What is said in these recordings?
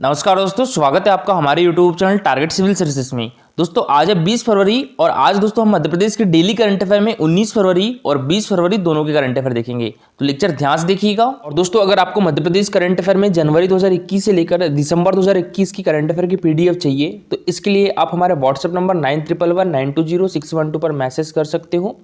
नमस्कार दोस्तों, स्वागत है आपका हमारे YouTube channel target civil services में। दोस्तों आज है 20 फरवरी और आज दोस्तों हम मध्य प्रदेश के डेली करंट अफेयर में 19 फरवरी और 20 फरवरी दोनों के करंट अफेयर देखेंगे। तो लेक्चर ध्यान से देखिएगा। और दोस्तों अगर आपको मध्य प्रदेश करंट अफेयर में जनवरी 2021 से लेकर दिसंबर 2021 की करंट अफेयर की PDF चाहिए तो इसके लिए आप हमारे व्हाट्सएप नंबर 9111920612 पर मैसेज कर सकते हो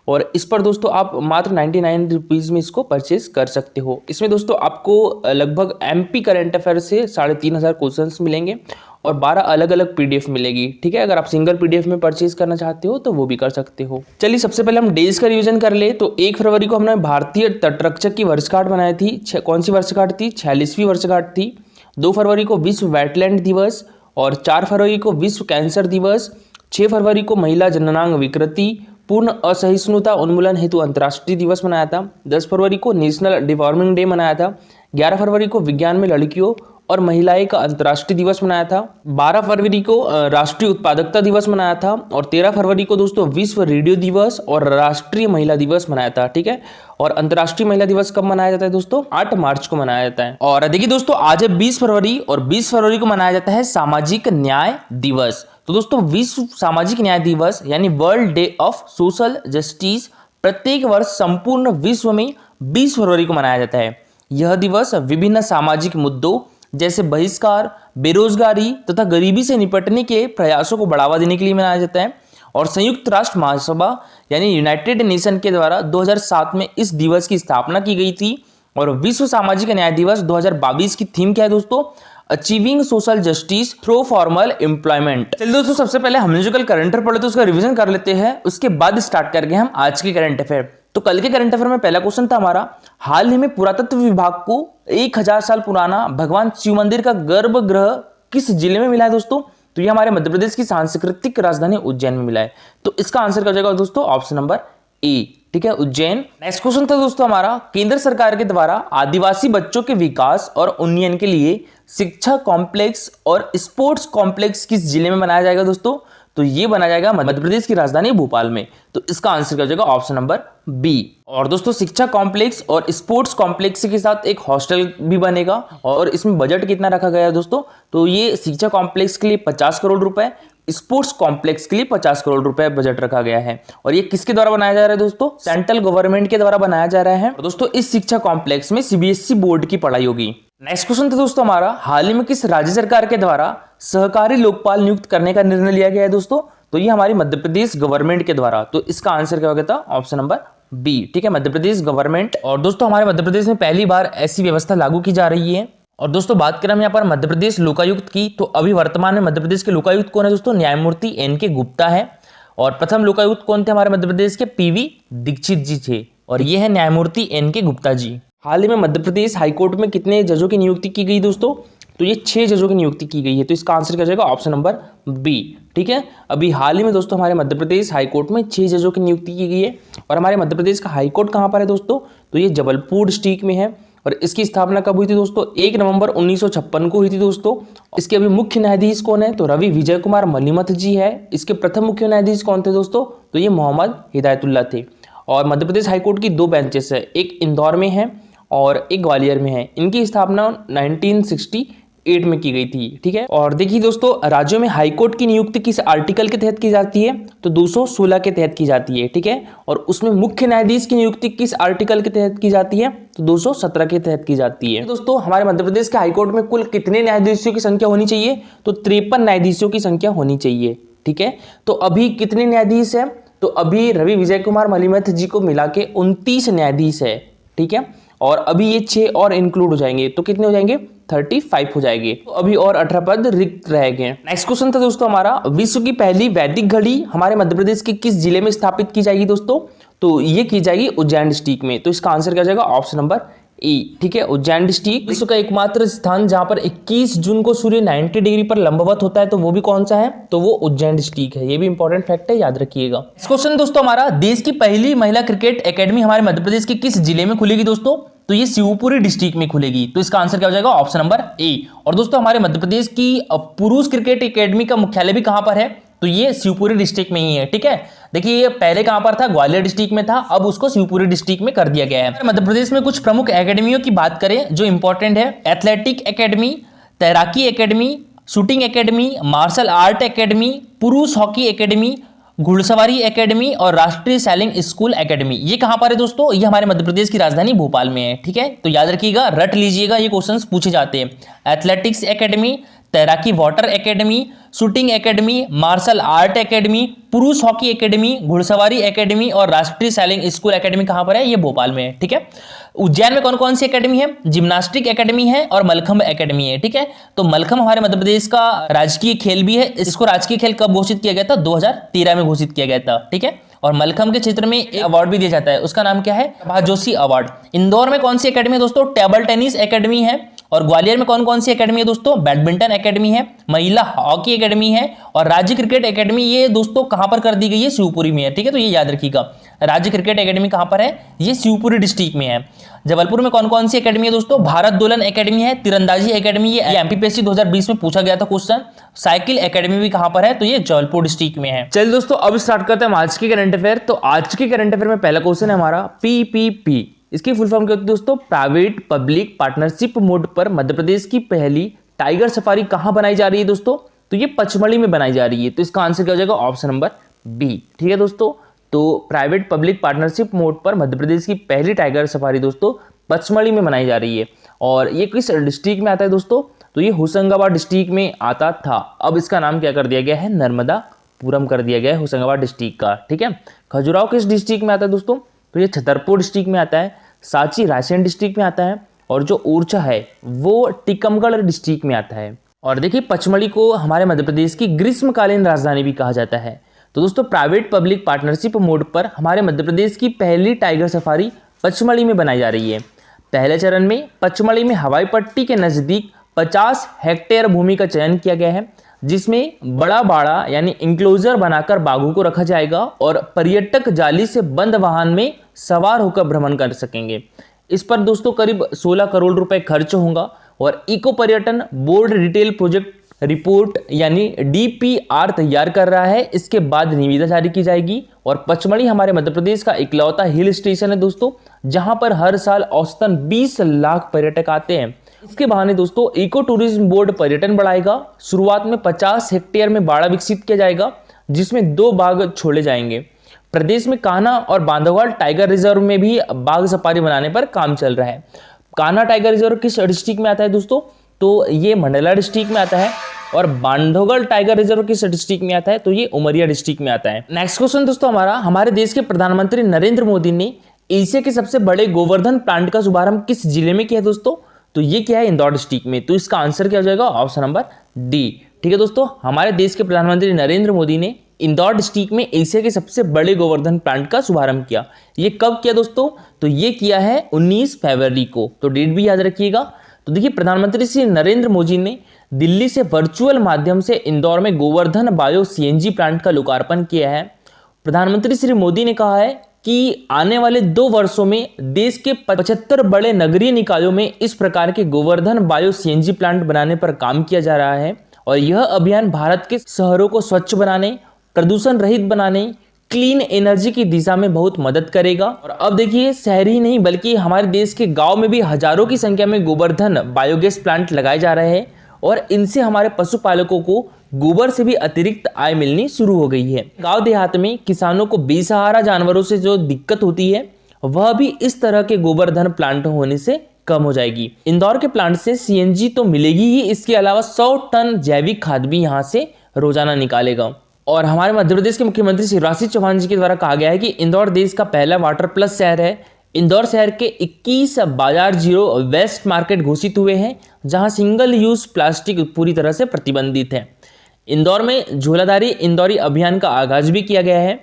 और इस पर दोस्तों आप मात्र 99 रुपीज़ में इसको परचेज कर सकते हो। इसमें दोस्तों आपको लगभग MP करंट अफेयर से 3500 क्वेश्चंस मिलेंगे और 12 अलग अलग PDF मिलेगी। ठीक है, अगर आप सिंगल PDF में परचेज करना चाहते हो तो वो भी कर सकते हो। चलिए सबसे पहले हम डेज का रिवीजन कर ले तो 1 फरवरी को हमने भारतीय तटरक्षक की वर्षगांठ बनाई थी। कौन सी वर्षगांठ थी? 46वीं वर्षगांठ थी। 2 फरवरी को विश्व वेटलैंड दिवस और 4 फरवरी को विश्व कैंसर दिवस। 6 फरवरी को महिला जननांग विकृति पूर्ण असहिष्णुता उन्मूलन हेतु अंतर्राष्ट्रीय दिवस मनाया था। 10 फरवरी को नेशनल डिवॉर्मिंग डे मनाया था। 11 फरवरी को विज्ञान में लड़कियों और महिलाएं का अंतर्राष्ट्रीय दिवस मनाया था। 12 फरवरी को राष्ट्रीय उत्पादकता दिवस मनाया था और 13 फरवरी को दोस्तों विश्व रेडियो दिवस और राष्ट्रीय महिला दिवस मनाया था। ठीक है, और अंतर्राष्ट्रीय महिला दिवस कब मनाया जाता है दोस्तों? 8 मार्च को मनाया जाता है। और देखिए दोस्तों आज है 20 फरवरी और 20 फरवरी को मनाया जाता है सामाजिक न्याय दिवस। तो दोस्तों विश्व सामाजिक न्याय दिवस यानी world day of social justice प्रत्येक वर्ष संपूर्ण विश्व में 20 फरवरी को मनाया जाता है। यह दिवस विभिन्न सामाजिक मुद्दों जैसे बहिष्कार, बेरोजगारी तथा गरीबी से निपटने के प्रयासों को बढ़ावा देने के लिए मनाया जाता है। और संयुक्त राष्ट्र महासभा यानी यूनाइटेड नेशन के द्वारा 2007 में इस दिवस की स्थापना की गई थी। और विश्व सामाजिक न्याय दिवस 2022 की थीम क्या है दोस्तों? Achieving social justice through formal employment. चलिए दोस्तों सबसे पहले हमने जो कल करंट अफेयर पढ़े तो उसका रिवीजन कर लेते हैं, उसके बाद स्टार्ट करके हम आज के करंट अफेयर। तो कल के करंट अफेयर में पहला क्वेश्चन था हमारा, हाल ही में पुरातत्व विभाग को 1000 साल पुराना भगवान शिव मंदिर का गर्भगृह किस जिले में मिला है दोस्तों? तो ये हमारे मध्य प्रदेश की सांस्कृतिक राजधानी उज्जैन में मिला है। तो इसका आंसर क्या जाएगा दोस्तों? Option number A. ठीक है, उज्जैन। नेक्स्ट क्वेश्चन था दोस्तों हमारा, केंद्र सरकार के द्वारा आदिवासी बच्चों के विकास और उन्नयन के लिए शिक्षा कॉम्प्लेक्स और स्पोर्ट्स कॉम्प्लेक्स किस जिले में बनाया जाएगा दोस्तों? तो ये बनाया जाएगा मध्य प्रदेश की राजधानी भोपाल में। तो इसका आंसर क्या हो जाएगा? Option number B. और दोस्तों शिक्षा कॉम्प्लेक्स और स्पोर्ट्स कॉम्प्लेक्स के साथ एक हॉस्टल भी बनेगा और इसमें बजट कितना रखा गया है दोस्तों? तो ये शिक्षा कॉम्प्लेक्स के लिए 50 करोड़ रुपए, स्पोर्ट्स कॉम्प्लेक्स के लिए 50 करोड़ रुपए बजट रखा गया है। और ये किसके द्वारा बनाया जा रहा है दोस्तों? सेंट्रल गवर्नमेंट के द्वारा बनाया जा रहा है। और दोस्तों इस शिक्षा कॉम्प्लेक्स में CBSE बोर्ड की पढ़ाई होगी। नेक्स्ट क्वेश्चन था दोस्तों हमारा, हाल ही में किस राज्य सरकार के द्वारा सहकारी लोकपाल नियुक्त करने का निर्णय लिया गया है दोस्तों? तो ये हमारी मध्य प्रदेश गवर्नमेंट के द्वारा। तो इसका आंसर क्या होगा? Option number B. ठीक है, मध्य प्रदेश गवर्नमेंट। और दोस्तों हमारे मध्य प्रदेश में पहली बार ऐसी व्यवस्था लागू की जा रही है। और दोस्तों बात करें हम यहाँ पर मध्य प्रदेश लोकायुक्त की, तो अभी वर्तमान में मध्य प्रदेश के लोकायुक्त कौन है दोस्तों? न्यायमूर्ति NK गुप्ता है। और प्रथम लोकायुक्त कौन थे हमारे मध्य प्रदेश के? PV दीक्षित जी थे और ये है न्यायमूर्ति NK गुप्ता जी। हाल ही में मध्य प्रदेश हाईकोर्ट में कितने जजों की नियुक्ति की गई दोस्तों? तो ये 6 जजों की नियुक्ति की गई है। तो इसका आंसर क्या जाएगा? Option number B. ठीक है, अभी हाल ही में दोस्तों हमारे मध्य प्रदेश हाईकोर्ट में 6 जजों की नियुक्ति की गई है। और हमारे मध्य प्रदेश का हाईकोर्ट कहाँ पर है दोस्तों? तो ये जबलपुर डिस्ट्रिक्ट में है। और इसकी स्थापना कब हुई थी दोस्तों? 1 नवंबर 1956 को हुई थी दोस्तों। इसके अभी मुख्य न्यायाधीश कौन है? तो रवि विजय कुमार मलिमथ जी है। इसके प्रथम मुख्य न्यायाधीश कौन थे दोस्तों? तो ये मोहम्मद हिदायतुल्लाह थे। और मध्य प्रदेश हाईकोर्ट की 2 बेंचेस है, एक इंदौर में है और एक ग्वालियर में है। इनकी स्थापना 1968 में की गई थी। ठीक है, और देखिए दोस्तों राज्यों में हाईकोर्ट की नियुक्ति किस आर्टिकल के तहत की जाती है? तो 216 के तहत की जाती है। ठीक है, और उसमें मुख्य न्यायाधीश की नियुक्ति किस आर्टिकल के तहत की जाती है? तो 217 के तहत की जाती है। दोस्तों हमारे मध्य प्रदेश के हाईकोर्ट में कुल कितने न्यायाधीशों की संख्या होनी चाहिए? तो 53 न्यायाधीशों की संख्या होनी चाहिए। ठीक है, तो अभी कितने न्यायाधीश है? तो अभी रवि विजय कुमार मलिमथ जी को मिला के 29 न्यायाधीश है। ठीक है, और अभी ये 6 और इंक्लूड हो जाएंगे तो कितने हो जाएंगे? 35 हो जाएंगे। तो अभी और 18 पद रिक्त रह गए। नेक्स्ट क्वेश्चन था दोस्तों हमारा, विश्व की पहली वैदिक घड़ी हमारे मध्य प्रदेश के किस जिले में स्थापित की जाएगी दोस्तों? तो ये की जाएगी उज्जैन डिस्ट्रिक्ट में। तो इसका आंसर क्या जाएगा? Option number A. ठीक है, उज्जैन डिस्ट्रिक्ट विश्व का एकमात्र स्थान जहां पर 21 जून को सूर्य 90 डिग्री पर लंबवत होता है, तो वो भी कौन सा है? तो वो उज्जैन डिस्ट्रिक्ट है। ये भी इंपॉर्टेंट फैक्ट है, याद रखिएगा। इस क्वेश्चन दोस्तों हमारा, देश की पहली महिला क्रिकेट एकेडमी हमारे मध्य प्रदेश के किस जिले में खुलेगी दोस्तों? तो ये शिवपुरी डिस्ट्रिक्ट में खुलेगी। तो इसका आंसर क्या हो जाएगा? Option number A. और दोस्तों हमारे मध्य प्रदेश की पुरुष क्रिकेट एकेडमी का मुख्यालय भी कहां पर है? तो ये शिवपुरी डिस्ट्रिक्ट में ही है। ठीक है, देखिए ये पहले कहां पर था? ग्वालियर डिस्ट्रिक्ट में था, अब उसको शिवपुरी डिस्ट्रिक्ट में कर दिया गया है। मध्य प्रदेश में कुछ प्रमुख एकेडमियों की बात करें जो इंपॉर्टेंट है, एथलेटिक एकेडमी, तैराकी academy, shooting academy, martial art academy, पुरुष हॉकी एकेडमी, घुड़सवारी एकेडमी और राष्ट्रीय सैलिंग स्कूल एकेडमी। ये कहां पर है दोस्तों? ये हमारे मध्य प्रदेश की राजधानी भोपाल में है। ठीक है, तो याद रखिएगा, रट लीजिएगा, ये क्वेश्चंस पूछे जाते हैं। एथलेटिक्स एकेडमी, तैराकी water academy, shooting academy, martial art academy, पुरुष हॉकी एकेडमी, घुड़सवारी एकेडमी और राष्ट्रीय सैलिंग स्कूल एकेडमी कहां पर है? ये भोपाल में है। ठीक है, उज्जैन में कौन कौन सी एकेडमी है? जिम्नास्टिक एकेडमी है और मलखंभ एकेडमी है। ठीक है, तो मलखंभ हमारे मध्य प्रदेश का राजकीय खेल भी है। इसको राजकीय खेल कब घोषित किया गया था? 2013 में घोषित किया गया था। ठीक है, और मलखंभ के क्षेत्र में एक अवार्ड भी दिया जाता है, उसका नाम क्या है? प्रभात जोशी अवार्ड। इंदौर में कौन सी एकेडमी है दोस्तों? टेबल टेनिस एकेडमी है। और ग्वालियर में कौन कौन सी एकेडमी है दोस्तों? बैडमिंटन एकेडमी है, महिला हॉकी एकेडमी है और राज्य क्रिकेट एकेडमी। ये दोस्तों कहां पर कर दी गई है? शिवपुरी में है। ठीक है, तो ये याद रखिएगा, राज्य क्रिकेट एकेडमी कहां पर है? ये शिवपुरी डिस्ट्रिक्ट में है। जबलपुर में कौन कौन सी एकेडमी है दोस्तों? भारत दोलन एकेडमी है, तीरंदाजी एकेडमी, ये एमपीपीएससी 2020 में पूछा गया था क्वेश्चन। साइकिल एकेडमी भी कहां पर है? तो ये जबलपुर डिस्ट्रिक्ट में है। चलिए दोस्तों, अब स्टार्ट करते हैं आज के करंट अफेयर। तो आज के करंट अफेयर में पहला क्वेश्चन है हमारा पीपीपी। इसकी फुल फॉर्म क्या होती है दोस्तों? प्राइवेट पब्लिक पार्टनरशिप मोड पर मध्य प्रदेश की पहली टाइगर सफारी कहां बनाई जा रही है दोस्तों? तो ये पचमढ़ी में बनाई जा रही है। तो इसका आंसर क्या हो जाएगा? Option number B. ठीक है दोस्तों, तो प्राइवेट पब्लिक पार्टनरशिप मोड पर मध्य प्रदेश की पहली टाइगर सफारी दोस्तों पचमढ़ी में बनाई जा रही है। और ये किस डिस्ट्रिक्ट में आता है दोस्तों? तो ये होशंगाबाद डिस्ट्रिक्ट में आता था। अब इसका नाम क्या कर दिया गया है? नर्मदापुरम कर दिया गया है होशंगाबाद डिस्ट्रिक्ट का। ठीक है, खजुराहो किस डिस्ट्रिक्ट में आता है दोस्तों? तो ये छतरपुर डिस्ट्रिक्ट में आता है। सांची रायसेन डिस्ट्रिक्ट में आता है और जो ओरछा है वो टीकमगढ़ डिस्ट्रिक्ट में आता है। और देखिए, पचमढ़ी को हमारे मध्य प्रदेश की ग्रीष्मकालीन राजधानी भी कहा जाता है। तो दोस्तों, प्राइवेट पब्लिक पार्टनरशिप मोड पर हमारे मध्य प्रदेश की पहली टाइगर सफारी पचमढ़ी में बनाई जा रही है। पहले चरण में पचमढ़ी में हवाई पट्टी के नजदीक 50 हेक्टेयर भूमि का चयन किया गया है, जिसमें बड़ा बाड़ा यानी इंक्लोजर बनाकर बाघों को रखा जाएगा और पर्यटक जाली से बंद वाहन में सवार होकर भ्रमण कर सकेंगे। इस पर दोस्तों करीब 16 करोड़ रुपए खर्च होगा और इको पर्यटन बोर्ड डिटेल प्रोजेक्ट रिपोर्ट यानी डीपीआर तैयार कर रहा है। इसके बाद निविदा जारी की जाएगी। और पचमढ़ी हमारे मध्य प्रदेश का इकलौता हिल स्टेशन है दोस्तों, जहां पर हर साल औसतन 20 लाख पर्यटक आते हैं। इसके बहाने दोस्तों इको टूरिज्म बोर्ड पर्यटन बढ़ाएगा। शुरुआत में 50 हेक्टेयर में बाड़ा विकसित किया जाएगा, जिसमें 2 बाघ छोड़े जाएंगे। प्रदेश में कान्हा और बांधवगढ़ टाइगर रिजर्व में भी बाघ सफारी बनाने पर काम चल रहा है। कान्हा टाइगर रिजर्व किस डिस्ट्रिक्ट में आता है दोस्तों? तो ये मंडला डिस्ट्रिक्ट में आता है। और बांधवगढ़ टाइगर रिजर्व किस डिस्ट्रिक्ट में आता है? तो ये उमरिया डिस्ट्रिक्ट में आता है। नेक्स्ट क्वेश्चन दोस्तों हमारा, हमारे देश के प्रधानमंत्री नरेंद्र मोदी ने एशिया के सबसे बड़े गोवर्धन प्लांट का शुभारंभ किस जिले में किया है दोस्तों? तो ये क्या है? इंदौर डिस्ट्रिक्ट में। तो इसका आंसर क्या हो जाएगा? Option number D. ठीक है दोस्तों, हमारे देश के प्रधानमंत्री नरेंद्र मोदी ने इंदौर डिस्ट्रिक्ट में एशिया के सबसे बड़े गोवर्धन प्लांट का शुभारंभ किया। ये कब किया दोस्तों? तो ये किया है 19 फरवरी को। तो डेट भी याद रखिएगा। तो देखिए, प्रधानमंत्री श्री नरेंद्र मोदी ने दिल्ली से वर्चुअल माध्यम से इंदौर में गोवर्धन बायो सीएनजी प्लांट का लोकार्पण किया है। प्रधानमंत्री श्री मोदी ने कहा है कि आने वाले 2 वर्षों में देश के 75 बड़े नगरीय निकायों में इस प्रकार के गोवर्धन बायो सीएनजी प्लांट बनाने पर काम किया जा रहा है। और यह अभियान भारत के शहरों को स्वच्छ बनाने, प्रदूषण रहित बनाने, क्लीन एनर्जी की दिशा में बहुत मदद करेगा। और अब देखिए, शहर ही नहीं बल्कि हमारे देश के गांव में भी हजारों की संख्या में गोवर्धन बायोगैस प्लांट लगाए जा रहे हैं और इनसे हमारे पशुपालकों को गोबर से भी अतिरिक्त आय मिलनी शुरू हो गई है। गांव देहात में किसानों को बेसहारा जानवरों से जो दिक्कत होती है वह भी इस तरह के गोवर्धन प्लांट होने से कम हो जाएगी। इंदौर के प्लांट से सीएनजी तो मिलेगी ही, इसके अलावा 100 टन जैविक खाद भी यहाँ से रोजाना निकालेगा। और हमारे मध्य प्रदेश के मुख्यमंत्री शिवराज सिंह चौहान जी के द्वारा कहा गया है कि इंदौर देश का पहला वाटर प्लस शहर है। इंदौर शहर के 21 बाजार जीरो वेस्ट मार्केट घोषित हुए हैं, जहां सिंगल यूज प्लास्टिक पूरी तरह से प्रतिबंधित है। इंदौर में झोलाधारी इंदौरी अभियान का आगाज भी किया गया है।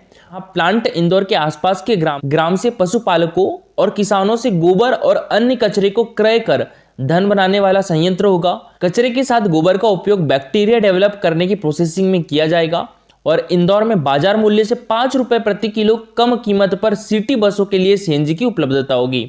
प्लांट इंदौर के आसपास के ग्राम से पशुपालकों और किसानों से गोबर और अन्य कचरे को क्रय कर धन बनाने वाला संयंत्र होगा। कचरे के साथ गोबर का उपयोग बैक्टीरिया डेवलप करने की प्रोसेसिंग में किया जाएगा। और इंदौर में बाजार मूल्य से 5 रुपए प्रति किलो कम कीमत पर सिटी बसों के लिए सीएनजी की उपलब्धता होगी।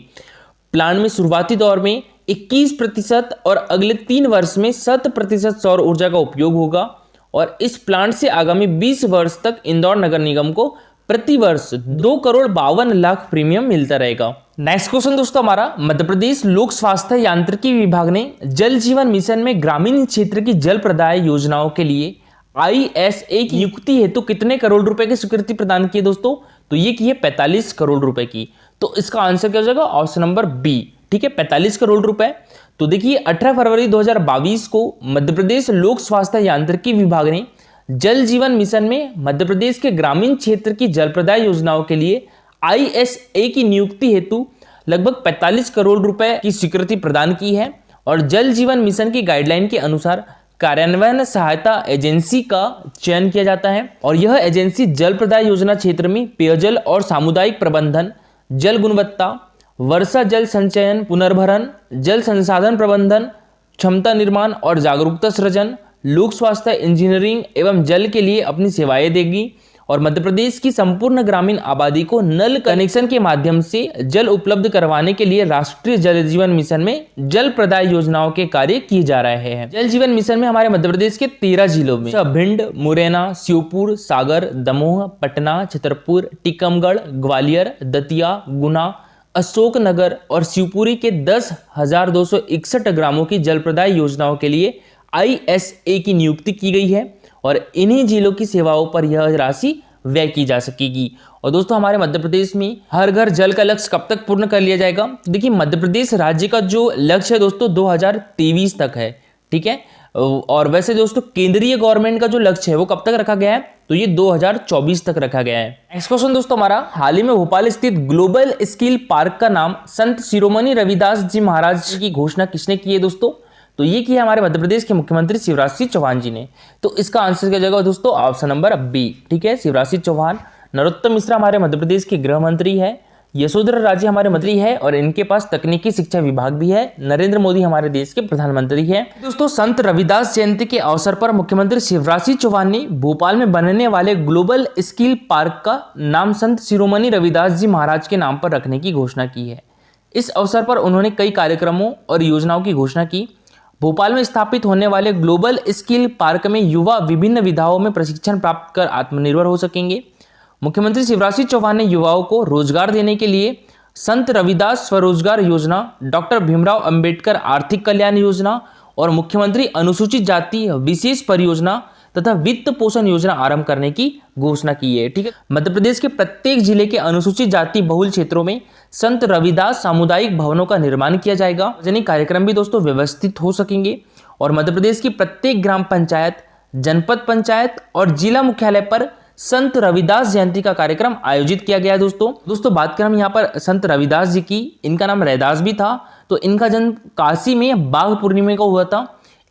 प्लांट में शुरुआती दौर में 21% और अगले 3 वर्ष में 100% सौर ऊर्जा का उपयोग होगा। और इस प्लांट से आगामी 20 वर्ष तक इंदौर नगर निगम को प्रति वर्ष 2,52,00,000 प्रीमियम मिलता रहेगा। नेक्स्ट क्वेश्चन दोस्तों हमारा, मध्य प्रदेश लोक स्वास्थ्य यांत्रिकी विभाग ने जल जीवन मिशन में ग्रामीण क्षेत्र की जल प्रदाय योजनाओं के लिए ISA की नियुक्ति हेतु कितने करोड़ रुपए की स्वीकृति प्रदान की है दोस्तों? तो ये की है 45 करोड़ रुपए की। तो इसका आंसर क्या हो जाएगा? ऑप्शन नंबर बी, ठीक है, 45 करोड़ रुपए। तो देखिए 18 फरवरी 2022 को मध्य प्रदेश लोक स्वास्थ्य यांत्रिकी विभाग ने जल जीवन मिशन में मध्य प्रदेश के ग्रामीण क्षेत्र की जल प्रदाय योजनाओं के लिए ISA की नियुक्ति हेतु लगभग 45 करोड़ रुपए की स्वीकृति प्रदान की है। और जल जीवन मिशन की गाइडलाइन के अनुसार कार्यान्वयन सहायता एजेंसी का चयन किया जाता है और यह एजेंसी जल प्रदाय योजना क्षेत्र में पेयजल और सामुदायिक प्रबंधन, जल गुणवत्ता, वर्षा जल संचयन पुनर्भरण, जल संसाधन प्रबंधन, क्षमता निर्माण और जागरूकता सृजन, लोक स्वास्थ्य इंजीनियरिंग एवं जल के लिए अपनी सेवाएं देगी और मध्य प्रदेश की संपूर्ण ग्रामीण आबादी को नल कनेक्शन के माध्यम से जल उपलब्ध करवाने के लिए राष्ट्रीय जल जीवन मिशन में जल प्रदाय योजनाओं के कार्य किए जा रहे हैं। जल जीवन मिशन में हमारे मध्य प्रदेश के 13 जिलों में भिंड, मुरैना, श्योपुर, सागर, दमोह, पटना, छतरपुर, टीकमगढ़, ग्वालियर, दतिया, गुना, अशोकनगर और शिवपुरी के 10,261 ग्रामों की जल प्रदाय योजनाओं के लिए ISA की नियुक्ति की गई है और इन्हीं जिलों की सेवाओं पर यह राशि व्यय की जा सकेगी। और दोस्तों हमारे मध्य प्रदेश में हर घर जल का लक्ष्य कब तक पूर्ण कर लिया जाएगा? तो देखिए मध्य प्रदेश राज्य का जो लक्ष्य है दोस्तों 2023 तक है, ठीक है। और वैसे दोस्तों केंद्रीय गवर्नमेंट का जो लक्ष्य है वो कब तक रखा गया है? तो ये 2024 तक रखा गया है। नेक्स्ट क्वेश्चन दोस्तों हमारा, हाल ही में भोपाल स्थित ग्लोबल स्किल पार्क का नाम संत शिरोमणि रविदास जी महाराज की घोषणा किसने की है दोस्तों? तो ये किया हमारे मध्य प्रदेश के मुख्यमंत्री शिवराज सिंह चौहान जी ने। तो इसका आंसर क्या जाएगा दोस्तों? ऑप्शन नंबर बी, ठीक है, शिवराज सिंह चौहान। नरोत्तम मिश्रा हमारे मध्य प्रदेश के गृह मंत्री है। यशोधरा राजे हमारे मंत्री है और इनके पास तकनीकी शिक्षा विभाग भी है। नरेंद्र मोदी हमारे देश के प्रधानमंत्री हैं। दोस्तों संत रविदास जयंती के अवसर पर मुख्यमंत्री शिवराज सिंह चौहान ने भोपाल में बनने वाले ग्लोबल स्किल पार्क का नाम संत शिरोमणि रविदास जी महाराज के नाम पर रखने की घोषणा की है। इस अवसर पर उन्होंने कई कार्यक्रमों और योजनाओं की घोषणा की। भोपाल में स्थापित होने वाले ग्लोबल स्किल पार्क में युवा विभिन्न विधाओं में प्रशिक्षण प्राप्त कर आत्मनिर्भर हो सकेंगे। मुख्यमंत्री शिवराज सिंह चौहान ने युवाओं को रोजगार देने के लिए संत रविदास स्वरोजगार योजना, डॉक्टर भीमराव अंबेडकर आर्थिक कल्याण योजना और मुख्यमंत्री अनुसूचित जाति विशेष परियोजना तथा वित्त पोषण योजना आरंभ करने की घोषणा की है, ठीक है। मध्य प्रदेश के प्रत्येक जिले के अनुसूचित जाति बहुल क्षेत्रों में संत रविदास सामुदायिक भवनों का निर्माण किया जाएगा। सार्वजनिक कार्यक्रम भी दोस्तों व्यवस्थित हो सकेंगे और मध्य प्रदेश की प्रत्येक ग्राम पंचायत, जनपद पंचायत और जिला मुख्यालय पर संत रविदास जयंती का कार्यक्रम आयोजित किया गया है। दोस्तों बात करें हम यहाँ पर संत रविदास जी की, इनका नाम रैदास भी था। तो इनका जन्म काशी में बाघ पूर्णिमा को हुआ था,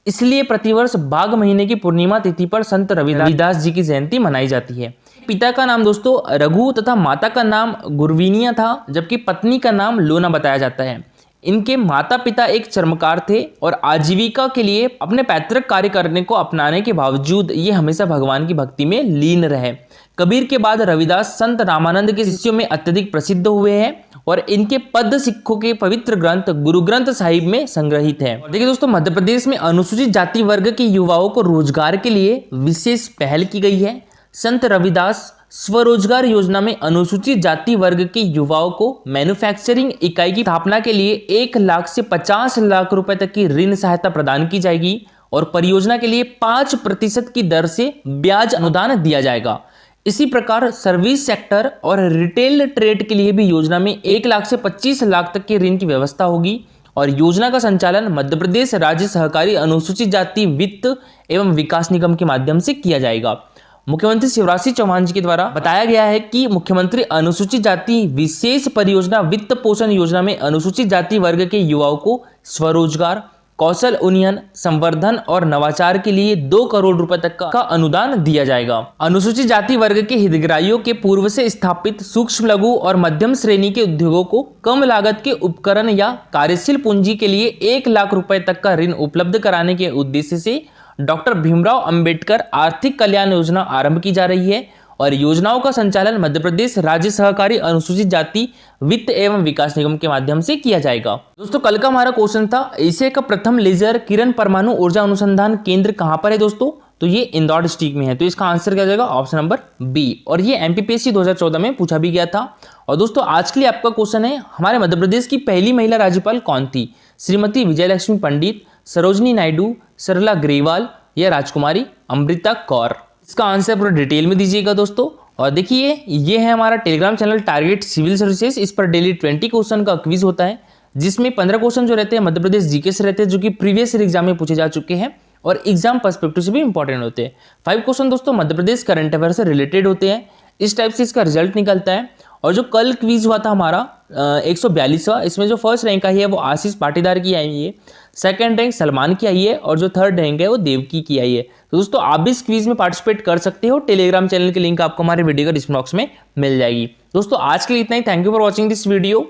इसलिए प्रतिवर्ष बाघ महीने की पूर्णिमा तिथि पर संत रविदास जी की जयंती मनाई जाती है। पिता का नाम दोस्तों रघु तथा माता का नाम गुरवीनिया था, जबकि पत्नी का नाम लोना बताया जाता है। इनके माता पिता एक चर्मकार थे और आजीविका के लिए अपने पैतृक कार्य करने को अपनाने के बावजूद ये हमेशा भगवान की भक्ति में लीन रहे। कबीर के बाद रविदास संत रामानंद के शिष्यों में अत्यधिक प्रसिद्ध हुए हैं और इनके पद सिखों के पवित्र ग्रंथ गुरु ग्रंथ साहिब में संग्रहित है। देखिए दोस्तों मध्य प्रदेश में अनुसूचित जाति वर्ग के युवाओं को रोजगार के लिए विशेष पहल की गई है। संत रविदास स्वरोजगार योजना में अनुसूचित जाति वर्ग के युवाओं को मैन्युफैक्चरिंग इकाई की स्थापना के लिए 1 लाख से 50 लाख रुपए तक की ऋण सहायता प्रदान की जाएगी और परियोजना के लिए 5% की दर से ब्याज अनुदान दिया जाएगा। इसी प्रकार सर्विस सेक्टर और रिटेल ट्रेड के लिए भी योजना में 1 लाख से 25 लाख तक के ऋण की व्यवस्था होगी और योजना का संचालन मध्य प्रदेश राज्य सहकारी अनुसूचित जाति वित्त एवं विकास निगम के माध्यम से किया जाएगा। मुख्यमंत्री शिवराज सिंह चौहान जी के द्वारा बताया गया है कि मुख्यमंत्री अनुसूचित जाति विशेष परियोजना वित्त पोषण योजना में अनुसूचित जाति वर्ग के युवाओं को स्वरोजगार, कौशल उन्नयन, संवर्धन और नवाचार के लिए 2 करोड़ रुपए तक का अनुदान दिया जाएगा। अनुसूचित जाति वर्ग के हितग्राहियों के पूर्व से स्थापित सूक्ष्म लघु और मध्यम श्रेणी के उद्योगों को कम लागत के उपकरण या कार्यशील पूंजी के लिए 1 लाख रुपए तक का ऋण उपलब्ध कराने के उद्देश्य से डॉक्टर भीमराव अंबेडकर आर्थिक कल्याण योजना आरंभ की जा रही है और योजनाओं का संचालन मध्य प्रदेश राज्य सहकारी अनुसूचित जाति वित्त एवं विकास निगम के माध्यम से किया जाएगा। दोस्तों कल का हमारा क्वेश्चन था एशिया का प्रथम लेजर किरण परमाणु ऊर्जा अनुसंधान केंद्र कहां पर है दोस्तों? तो ये इंदौर डिस्ट्रिक्ट में है। तो इसका आंसर क्या हो जाएगा? Option number B. और ये एमपीपीएससी 2014 में पूछा भी गया था। और दोस्तों आज के लिए आपका क्वेश्चन है, हमारे मध्य प्रदेश की पहली महिला राज्यपाल कौन थी? श्रीमती विजयलक्ष्मी पंडित, सरोजनी नायडू, सरला ग्रेवाल या राजकुमारी अमृता कौर? इसका आंसर पूरा डिटेल में दीजिएगा दोस्तों। और देखिए ये है हमारा Telegram channel target civil services. इस पर डेली 20 क्वेश्चन का क्विज होता है, जिसमें 15 क्वेश्चन जो रहते हैं मध्य प्रदेश जीके से रहते हैं, जो कि प्रीवियस ईयर एग्जाम में पूछे जा चुके हैं और एग्जाम पर्सपेक्टिव से भी इंपॉर्टेंट होते हैं। 5 क्वेश्चन दोस्तों मध्य प्रदेश करंट अफेयर से रिलेटेड होते हैं। इस टाइप से इसका रिजल्ट निकलता है। और जो कल क्विज हुआ था हमारा 142वां, इसमें जो फर्स्ट रैंक आई है वो आशीष पाटीदार की आई है, सेकंड रैंक सलमान की आई है और जो थर्ड रैंक है वो देवकी की आई है। तो दोस्तों आप भी इस क्विज में पार्टिसिपेट कर सकते हो। टेलीग्राम चैनल की लिंक आपको हमारे वीडियो के डिस्क्रिप्शन बॉक्स में मिल जाएगी। दोस्तों आज के लिए इतना ही। Thank you for watching this video.